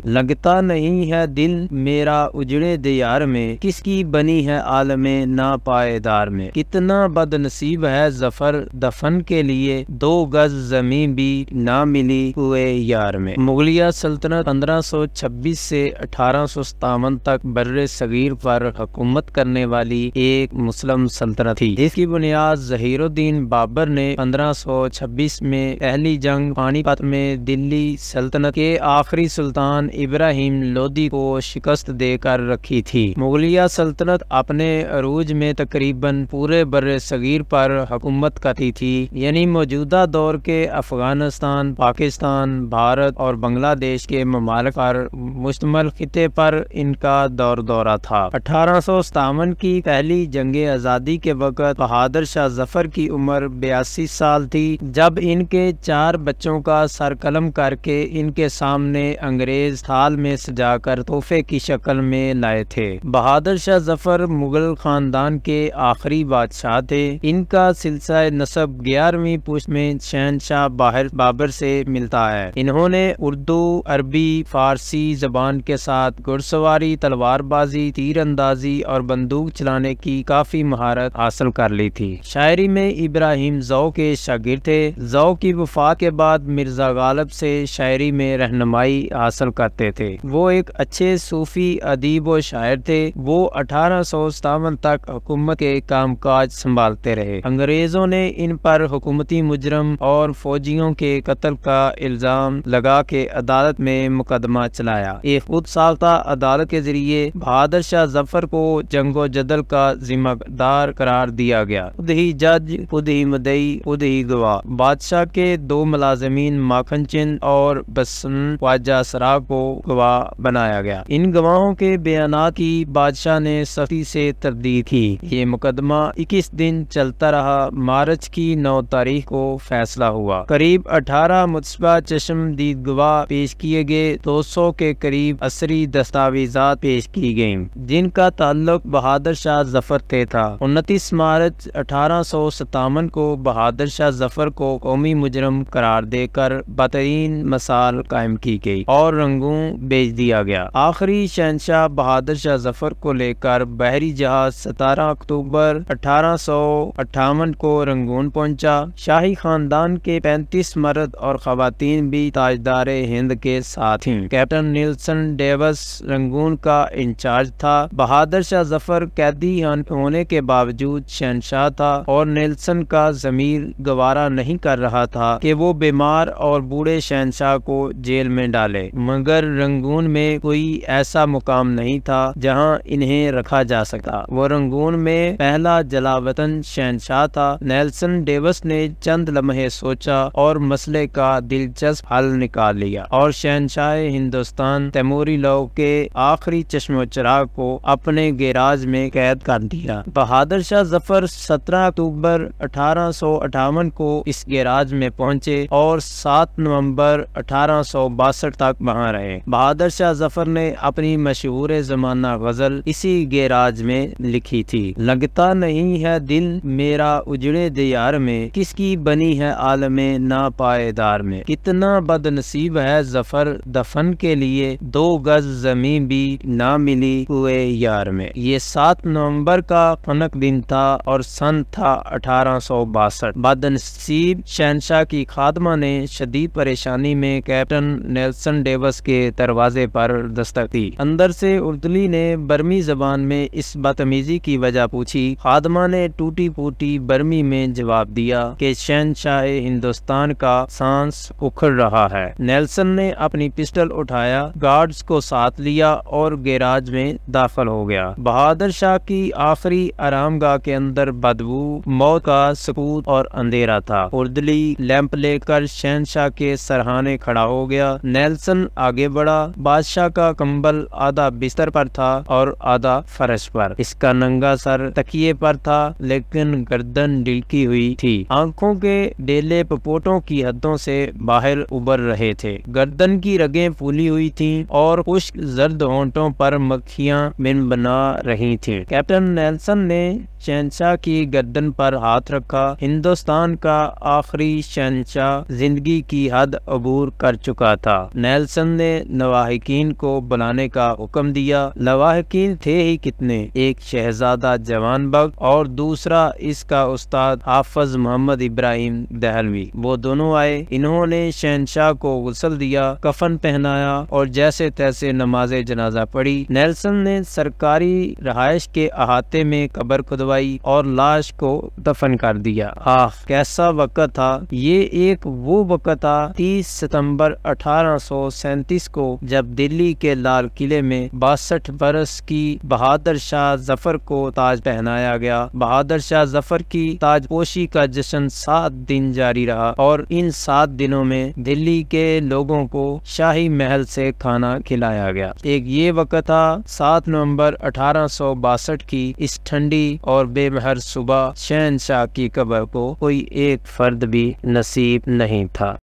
لگتا نہیں ہے دل میرا اجڑے دیار میں، کس کی بنی ہے عالم ناپائیدار میں۔ کتنا بد نصیب ہے ظفر دفن کے لیے، 2 گز زمین بھی نہ ملی ہوئے یار میں۔ مغلیہ سلطنت 1526 سے 1857 تک بر صغیر پر حکومت کرنے والی ایک مسلم سلطنت تھی، جس کی بنیاد ظہیر الدین بابر نے 1526 میں پہلی جنگ پانی پت میں دلی سلطنت کے آخری سلطان ابراہیم لودھی کو شکست دے کر رکھی تھی۔ مغلیہ سلطنت اپنے عروج میں تقریباً پورے بر صغیر پر حکومت کرتی تھی، یعنی موجودہ دور کے افغانستان، پاکستان، بھارت اور بنگلہ دیش کے ممالک پر مشتمل خطے پر ان کا دورہ تھا۔ 1857 کی پہلی جنگ آزادی کے وقت بہادر شاہ ظفر کی عمر 82 سال تھی، جب ان کے 4 بچوں کا سر قلم کر کے ان کے سامنے انگریز تھال میں سجا کر تحفے کی شکل میں لائے تھے۔ بہادر شاہ ظفر مغل خاندان کے آخری بادشاہ تھے۔ ان کا سلسلہ نسب 11ویں پشت میں شہنشاہ بابر سے ملتا ہے۔ انہوں نے اردو، عربی، فارسی زبان کے ساتھ گھڑ سواری، تلوار بازی، تیر اندازی اور بندوق چلانے کی کافی مہارت حاصل کر لی تھی۔ شاعری میں ابراہیم ضو کے شاگرد تھے۔ ضو کی وفات کے بعد مرزا غالب سے شاعری میں رہنمائی حاصل کرتے تھے۔ وہ ایک اچھے صوفی ادیب و شاعر تھے۔ وہ 1857 تک حکومت کے کام کاج سنبھالتے رہے۔ انگریزوں نے ان پر حکومتی مجرم اور فوجیوں کے قتل کا الزام لگا کے عدالت میں مقدمہ چلایا۔ ایک خود ساختہ عدالت کے ذریعے بہادر شاہ ظفر کو جنگ و جدل کا ذمہ دار قرار دیا گیا۔ خود ہی جج، خود ہی مدعی، خود ہی گواہ۔ بادشاہ کے 2 ملازمین ماکھن چند اور بسن خواجہ سرا کو گواہ بنایا گیا۔ ان گواہوں کے بیانات کی بادشاہ نے سختی سے تردید کی۔ یہ مقدمہ 21 دن چلتا رہا۔ مارچ کی 9 تاریخ کو فیصلہ ہوا۔ قریب 18 متشبہ چشم دید گواہ پیش کیے گئے۔ 200 کے قریب اثری دستاویزات پیش کی گئیں، جن کا تعلق بہادر شاہ ظفر سے تھا۔ 29 مارچ 1857 کو بہادر شاہ ظفر کو قومی مجرم قرار دے کر بدترین مثال قائم کی گئی اور رنگون بھیج دیا گیا۔ آخری شہنشاہ بہادر شاہ ظفر کو لے کر بحری جہاز 17 اکتوبر 1858 کو رنگون پہنچا۔ شاہی خاندان کے 35 مرد اور خواتین بھی تاجدار ہند کے ساتھ تھیں۔ کیپٹن نیلسن ڈیوس رنگون کا انچارج تھا۔ بہادر شاہ ظفر قیدی ہونے کے باوجود شہنشاہ تھا اور نیلسن کا ضمیر گوارا نہیں کر رہا تھا کہ وہ بیمار اور بوڑھے شہنشاہ کو جیل میں ڈالے، مگر رنگون میں کوئی ایسا مقام نہیں تھا جہاں انہیں رکھا جا سکتا۔ وہ رنگون میں پہلا جلا وطن شہنشاہ تھا۔ نیلسن ڈیوس نے چند لمحے سوچا اور مسئلے کا دلچسپ حل نکال لیا اور شہنشاہ ہندوستان تیموری لو کے آخری چشم و چراغ کو اپنے گیراج میں قید کر دیا۔ بہادر شاہ ظفر 17 اکتوبر 1858 کو اس گیراج میں پہنچے اور 7 نومبر 1862 تک وہاں رہے۔ بہادر شاہ ظفر نے اپنی مشہور زمانہ غزل اسی گیراج میں لکھی تھی۔ لگتا نہیں ہے دل میرا اجڑے دیار میں، کس کی بنی ہے عالم ناپائیدار میں۔ کتنا بد نصیب ہے ظفر دفن کے لیے، 2 گز زمین بھی نہ ملی ہوئے یار میں۔ یہ 7 نومبر کا فنک دن تھا اور سن تھا 1862۔ بد نصیب شہنشاہ کی خادمہ نے شدید پریشانی میں کیپٹن نیلسن ڈیوس کے دروازے پر دستک دی۔ اندر سے اردلی نے برمی زبان میں اس بدتمیزی کی وجہ پوچھی۔ خادمہ نے ٹوٹی پھوٹی برمی میں جواب دیا کہ شہنشاہ ہندوستان کا سانس اکھڑ رہا ہے۔ نیلسن نے اپنی پسٹل اٹھایا، گارڈز کو ساتھ لیا اور گیراج میں داخل ہو گیا۔ بہادر شاہ کی آخری آرام گاہ کے اندر بدبو، موت کا سکوت اور اندھیرا تھا۔ اردلی لیمپ لے کر شہنشاہ کے سرہانے کھڑا ہو گیا۔ نیلسن آگے بڑھا۔ بادشاہ کا کمبل آدھا بستر پر تھا اور آدھا فرش پر۔ اس کا ننگا سر تکیے پر تھا لیکن گردن ڈلکی ہوئی تھی۔ آنکھوں کے ڈیلے پپوٹوں کی حدوں سے باہر ابھر رہے تھے۔ گردن کی رگیں پھولی ہوئی تھیں اور خشک زرد ہونٹوں پر مکھیاں بن بنا رہی تھیں۔ کیپٹن نیلسن نے شہنشاہ کی گردن پر ہاتھ رکھا۔ ہندوستان کا آخری شہنشاہ زندگی کی حد عبور کر چکا تھا۔ نیلسن نے لواحقین کو بلانے کا حکم دیا۔ لواحقین تھے ہی کتنے، ایک شہزادہ جوان بخت اور دوسرا اس کا استاد حافظ محمد ابراہیم دہلوی، وہ دونوں آئے۔ انہوں نے شہنشاہ کو غسل دیا، کفن پہنایا اور جیسے تیسے نماز جنازہ پڑھی۔ نیلسن نے سرکاری رہائش کے احاطے میں قبر کھدوائی اور لاش کو دفن کر دیا۔ آہ کیسا وقت تھا یہ! ایک وہ وقت تھا 30 ستمبر 1837 کو جب دلی کے لال قلعے میں 62 برس کی بہادر شاہ ظفر کو تاج پہنایا گیا۔ بہادر شاہ ظفر کی تاج پوشی کا جشن 7 دن جاری رہا اور ان 7 دنوں میں دلی کے لوگوں کو شاہی محل سے کھانا کھلایا گیا۔ ایک یہ وقت تھا 7 نومبر 1862 کی اس ٹھنڈی اور بے مہر صبح، شہنشاہ کی قبر کو کوئی ایک فرد بھی نصیب نہیں تھا۔